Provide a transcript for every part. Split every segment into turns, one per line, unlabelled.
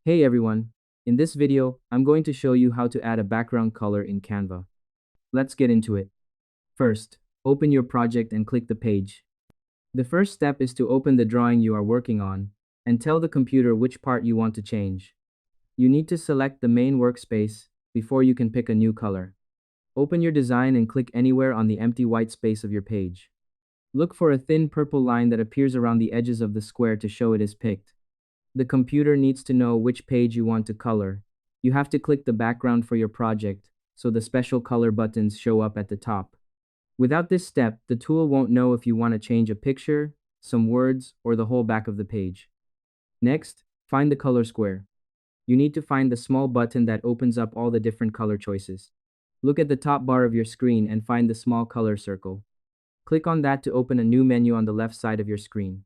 Hey everyone, in this video, I'm going to show you how to add a background color in Canva. Let's get into it. First, open your project and click the page. The first step is to open the drawing you are working on and tell the computer which part you want to change. You need to select the main workspace before you can pick a new color. Open your design and click anywhere on the empty white space of your page. Look for a thin purple line that appears around the edges of the square to show it is picked. The computer needs to know which page you want to color. You have to click the background for your project, so the special color buttons show up at the top. Without this step, the tool won't know if you want to change a picture, some words, or the whole back of the page. Next, find the color square. You need to find the small button that opens up all the different color choices. Look at the top bar of your screen and find the small color circle. Click on that to open a new menu on the left side of your screen.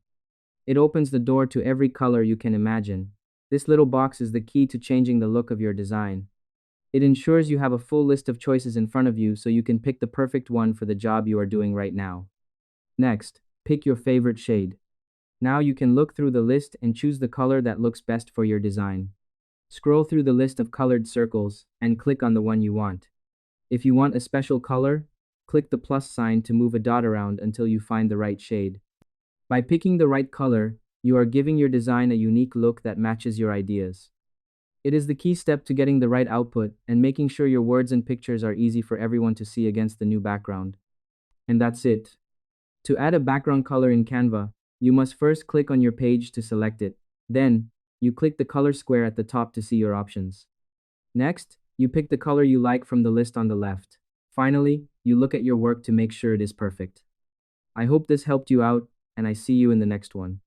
It opens the door to every color you can imagine. This little box is the key to changing the look of your design. It ensures you have a full list of choices in front of you so you can pick the perfect one for the job you are doing right now. Next, pick your favorite shade. Now you can look through the list and choose the color that looks best for your design. Scroll through the list of colored circles and click on the one you want. If you want a special color, click the plus sign to move a dot around until you find the right shade. By picking the right color, you are giving your design a unique look that matches your ideas. It is the key step to getting the right output and making sure your words and pictures are easy for everyone to see against the new background. And that's it. To add a background color in Canva, you must first click on your page to select it. Then, you click the color square at the top to see your options. Next, you pick the color you like from the list on the left. Finally, you look at your work to make sure it is perfect. I hope this helped you out, and I see you in the next one.